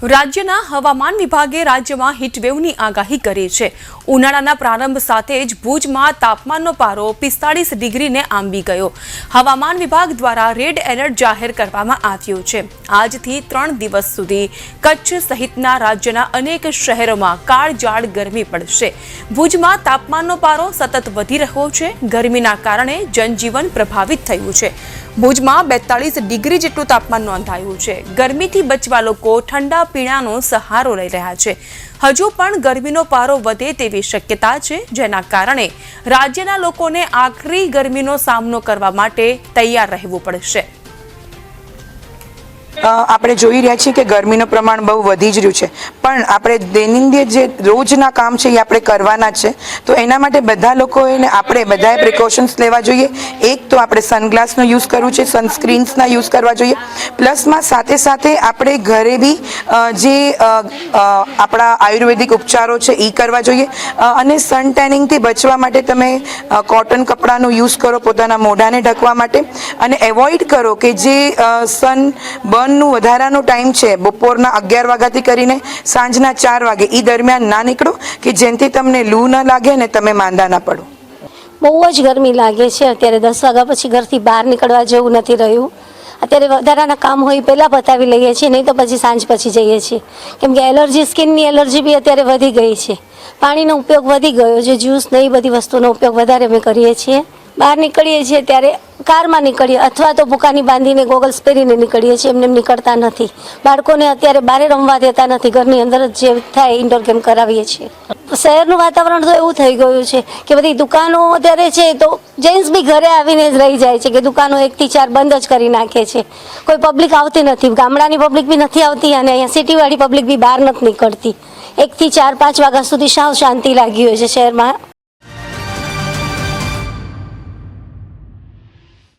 રાજ્યના હવામાન વિભાગે રાજ્યમાં હીટવેવની આગાહી કરી છે। ઉનાળાના પ્રારંભ સાથે જ ભુજમાં તાપમાનનો પારો 45 ડિગ્રીને આંબી ગયો। હવામાન વિભાગ દ્વારા રેડ એલર્ટ જાહેર કરવામાં આવ્યું છે। આજથી 3 દિવસ સુધી કચ્છ સહિતના રાજ્યના અનેક શહેરોમાં કાળઝાળ ગરમી પડશે। ભુજમાં તાપમાનનો પારો સતત વધી રહ્યો છે। ગરમીના કારણે જનજીવન પ્રભાવિત થયું છે। ભુજમાં 42 ડિગ્રી જેટલું તાપમાન નોંધાયું છે। ગરમીથી બચવા લોકો ઠંડા પીણાનો સહારો લઈ રહ્યા છે। હજુ પણ ગરમીનો પારો વધે તેવી શક્યતા છે, જેના કારણે રાજ્યના લોકોને આકરી ગરમીનો સામનો કરવા માટે તૈયાર રહેવું પડશે। આપણે જોઈ રહ્યા છીએ કે ગરમીનું પ્રમાણ બહુ વધી જ રહ્યું છે, પણ આપણે દૈનંદિન જે રોજના કામ છે એ આપણે કરવાના છે, તો એના માટે બધા લોકોએ આપણે બધાએ પ્રિકોશન્સ લેવા જોઈએ। એક તો આપણે સનગ્લાસનો યુઝ કરવું છે, સનસ્ક્રીન્સના યુઝ કરવા જોઈએ, પ્લસમાં સાથે સાથે આપણે ઘરે બી જે આપણા આયુર્વેદિક ઉપચારો છે એ કરવા જોઈએ। અને સન ટેનિંગથી બચવા માટે તમે કોટન કપડાનો યુઝ કરો પોતાના મોઢાને ઢકવા માટે, અને એવોઇડ કરો કે જે સન નું વધારાનો ટાઈમ છે બપોરના 11 વાગ્યાથી કરીને સાંજના 4 વાગે, એ દરમિયાન ના નીકળો કે જેનાથી તમને લૂ ન લાગે ને તમે માંદા ના પડો। બહુ જ ગરમી લાગે છે। અત્યારે 10 વાગ્યા પછી ઘરથી બહાર નીકળવા જેવું નથી રહ્યું। અત્યારે વધારાના કામ હોય પહેલાં પતાવી લઈએ છીએ, નહીં તો પછી સાંજ પછી જઈએ છીએ, કેમ કે એલર્જી, સ્કિનની એલર્જી બી અત્યારે વધી ગઈ છે। પાણીનો ઉપયોગ વધી ગયો છે, જ્યુસ ને એ બધી વસ્તુનો ઉપયોગ વધારે અમે કરીએ છીએ। બહાર નીકળીએ છીએ ત્યારે કારમાં નીકળીએ અથવા તો ભૂકાની બાંધીને ગોગલ્સ પહેરીને નીકળીએ છીએ, એમને નીકળતા નથી। બાળકોને અત્યારે બહાર રમવા દેતા નથી, ઘરની અંદર જ જે થાય ઇન્ડોર ગેમ કરાવીએ છીએ। શહેરનું વાતાવરણ તો એવું થઈ ગયું છે કે બધી દુકાનો અત્યારે છે તો જેન્ટ્સ બી ઘરે આવીને જ રહી જાય છે કે દુકાનો 1 થી 4 બંધ જ કરી નાખે છે। કોઈ પબ્લિક આવતી નથી, ગામડાની પબ્લિક બી નથી આવતી અને અહીંયા સિટીવાળી પબ્લિક બી બહાર નથી નીકળતી। 1 થી 4, 5 વાગ્યા સુધી સાવ શાંતિ લાગી હોય છે શહેરમાં।